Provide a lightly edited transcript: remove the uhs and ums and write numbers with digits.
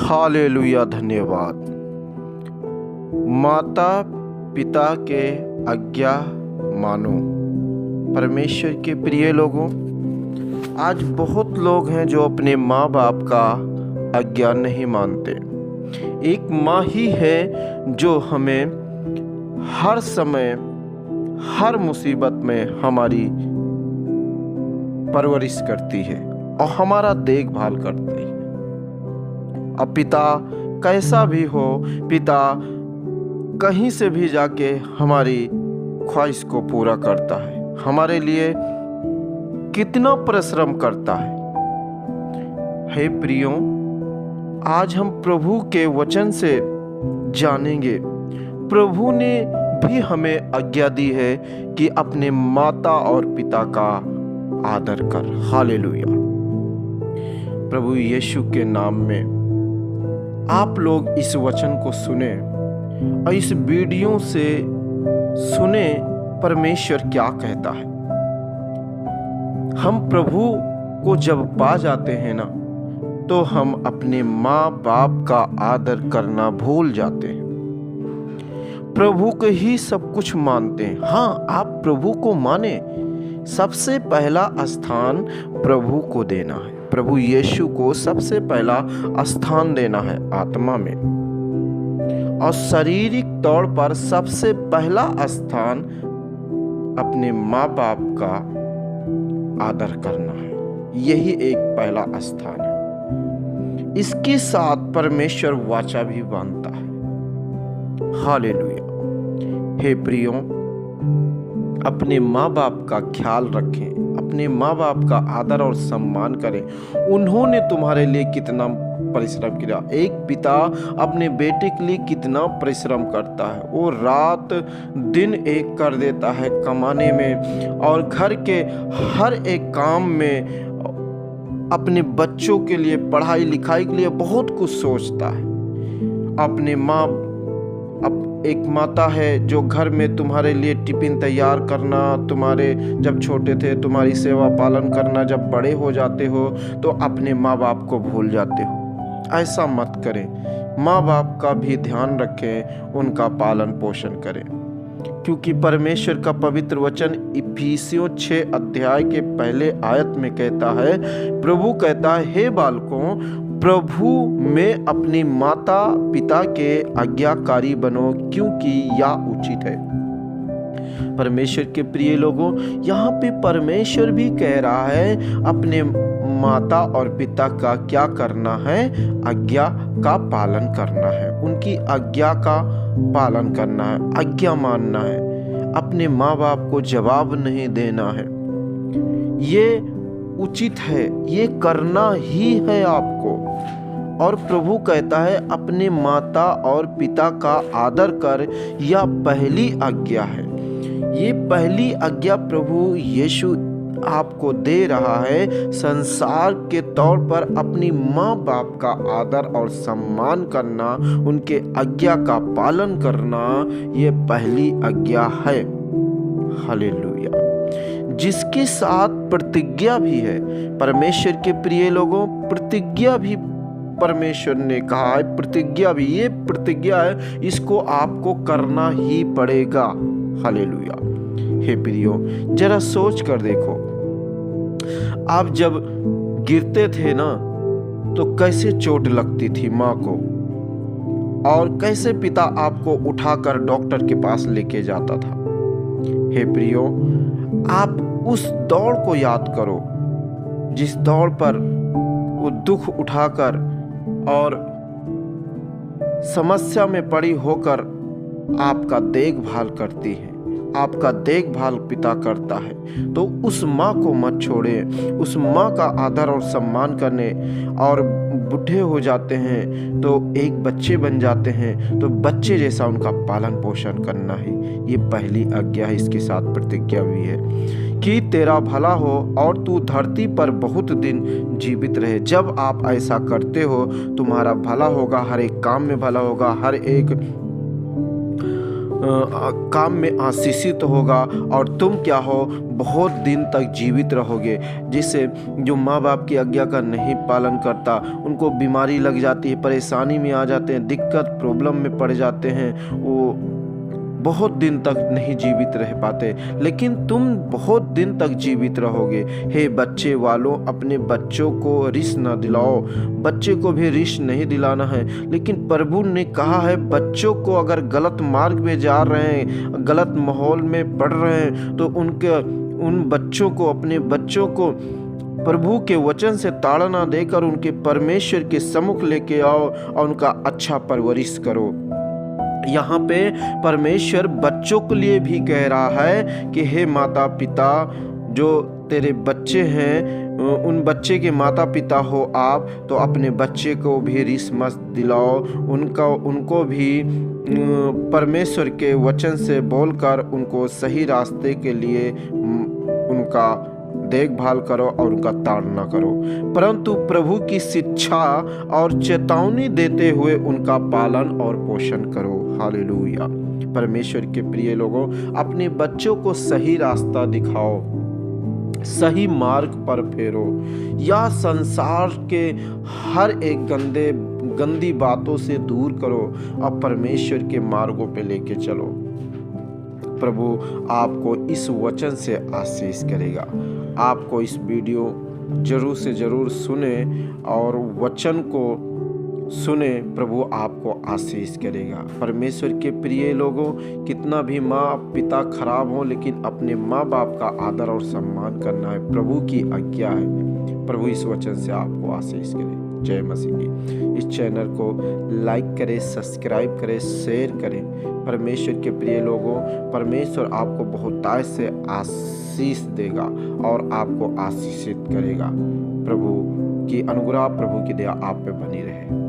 Hallelujah, धन्यवाद। माता पिता के आज्ञा मानो। परमेश्वर के प्रिय लोगों, आज बहुत लोग हैं जो अपने माँ बाप का आज्ञा नहीं मानते। एक माँ ही है जो हमें हर समय हर मुसीबत में हमारी परवरिश करती है और हमारा देखभाल करती है। अब पिता कैसा भी हो, पिता कहीं से भी जाके हमारी ख्वाहिश को पूरा करता है, हमारे लिए कितना परिश्रम करता है। हे प्रियों, आज हम प्रभु के वचन से जानेंगे। प्रभु ने भी हमें आज्ञा दी है कि अपने माता और पिता का आदर कर। हालेलुया। प्रभु यीशु के नाम में आप लोग इस वचन को सुने और इस वीडियो से सुने परमेश्वर क्या कहता है। हम प्रभु को जब पा जाते हैं ना, तो हम अपने माँ बाप का आदर करना भूल जाते हैं। प्रभु को ही सब कुछ मानते हैं। हाँ, आप प्रभु को माने, सबसे पहला स्थान प्रभु को देना है। प्रभु यीशु को सबसे पहला स्थान देना है आत्मा में, और शारीरिक तौर पर सबसे पहला स्थान अपने माँ बाप का आदर करना है। यही एक पहला स्थान है। इसके साथ परमेश्वर वाचा भी बांधता है। हालेलुया। हे प्रियों, अपने माँ बाप का ख्याल रखें, अपने माँ बाप का आदर और सम्मान करें। उन्होंने तुम्हारे लिए कितना परिश्रम किया। एक पिता अपने बेटे के लिए कितना परिश्रम करता है। वो रात दिन एक कर देता है कमाने में, और घर के हर एक काम में अपने बच्चों के लिए, पढ़ाई लिखाई के लिए बहुत कुछ सोचता है। अपने माँ अब एक माता है जो घर में तुम्हारे लिए टिफिन तैयार करना, तुम्हारे जब छोटे थे तुम्हारी सेवा पालन करना, जब बड़े हो जाते हो तो अपने माँ बाप को भूल जाते हो। ऐसा मत करें। माँ बाप का भी ध्यान रखें, उनका पालन पोषण करें, क्योंकि परमेश्वर का पवित्र वचन इफिसियों 6 अध्याय के पहले आयत में कहता है, प्रभु कहता है, हे बालकों, प्रभु में अपनी माता पिता के आज्ञाकारी बनो, क्योंकि यह उचित है। परमेश्वर के प्रिय लोगों, यहाँ पे परमेश्वर भी कह रहा है अपने माता और पिता का क्या करना है, आज्ञा का पालन करना है, उनकी आज्ञा का पालन करना है, आज्ञा मानना है, अपने माँ बाप को जवाब नहीं देना है। ये उचित है, ये करना ही है आपको। और प्रभु कहता है अपने माता और पिता का आदर कर, यह पहली आज्ञा है। ये पहली आज्ञा प्रभु यीशु आपको दे रहा है। संसार के तौर पर अपनी माँ बाप का आदर और सम्मान करना, उनके आज्ञा का पालन करना, ये पहली आज्ञा है। हालेलुया। जिसके साथ प्रतिज्ञा भी है। परमेश्वर के प्रिय लोगों, प्रतिज्ञा भी परमेश्वर ने कहा है, प्रतिज्ञा भी, ये प्रतिज्ञा है, इसको आपको करना ही पड़ेगा। हालेलुया। हे प्रियो, जरा सोच कर देखो, आप जब गिरते थे ना, तो कैसे चोट लगती थी माँ को, और कैसे पिता आपको उठाकर डॉक्टर के पास लेके जाता था। हे प्रियो, आप उस दौड़ को याद करो, जिस दौड़ पर वो दुख उठाकर और समस्या में पड़ी होकर आपका देखभाल करती है, आपका देखभाल पिता करता है। तो उस माँ को मत छोड़े, उस माँ का आदर और सम्मान करने। और बूढ़े हो जाते हैं तो एक बच्चे बन जाते हैं, तो बच्चे जैसा उनका पालन पोषण करना है। ये पहली आज्ञा है। इसके साथ प्रतिज्ञा भी है कि तेरा भला हो और तू धरती पर बहुत दिन जीवित रहे। जब आप ऐसा करते हो, तुम्हारा भला होगा, हर एक काम में भला होगा, हर एक काम में आशीषित होगा और तुम क्या हो, बहुत दिन तक जीवित रहोगे। जिससे जो माँ बाप की आज्ञा का नहीं पालन करता, उनको बीमारी लग जाती है, परेशानी में आ जाते हैं, दिक्कत प्रॉब्लम में पड़ जाते हैं, वो बहुत दिन तक नहीं जीवित रह पाते, लेकिन तुम बहुत दिन तक जीवित रहोगे। हे बच्चे वालों, अपने बच्चों को रिस न दिलाओ। बच्चे को भी रिस नहीं दिलाना है, लेकिन प्रभु ने कहा है बच्चों को अगर गलत मार्ग में जा रहे हैं, गलत माहौल में पढ़ रहे हैं, तो उन बच्चों को, अपने बच्चों को प्रभु के वचन से ताड़ना देकर उनके परमेश्वर के सम्मुख लेके आओ और उनका अच्छा परवरिश करो। यहाँ पे परमेश्वर बच्चों के लिए भी कह रहा है कि हे माता पिता, जो तेरे बच्चे हैं, उन बच्चे के माता पिता हो आप, तो अपने बच्चे को भी रिस मत दिलाओ। उनको भी परमेश्वर के वचन से बोलकर उनको सही रास्ते के लिए उनका देखभाल करो और उनका ताड़ना करो, परंतु प्रभु की शिक्षा और चेतावनी देते हुए उनका पालन और पोषण करो। हालेलुया। परमेश्वर के प्रिय लोगों, अपने बच्चों को सही रास्ता दिखाओ, सही मार्ग पर फेरो, या संसार के हर एक गंदी बातों से दूर करो और परमेश्वर के मार्गों पे लेके चलो। प्रभु आपको इस वचन से आशीष करेगा। आपको इस वीडियो जरूर से जरूर सुने और वचन को सुने, प्रभु आपको आशीष करेगा। परमेश्वर के प्रिय लोगों, कितना भी माँ पिता खराब हो, लेकिन अपने माँ बाप का आदर और सम्मान करना है प्रभु की आज्ञा है। प्रभु इस वचन से आपको आशीष करे। जय मसीह की। इस चैनल को लाइक करें, सब्सक्राइब करें, शेयर करें। परमेश्वर के प्रिय लोगों, परमेश्वर आपको बहुतायत से आशीष देगा और आपको आशीषित करेगा। प्रभु की अनुग्रह, प्रभु की दया आप पे बनी रहे।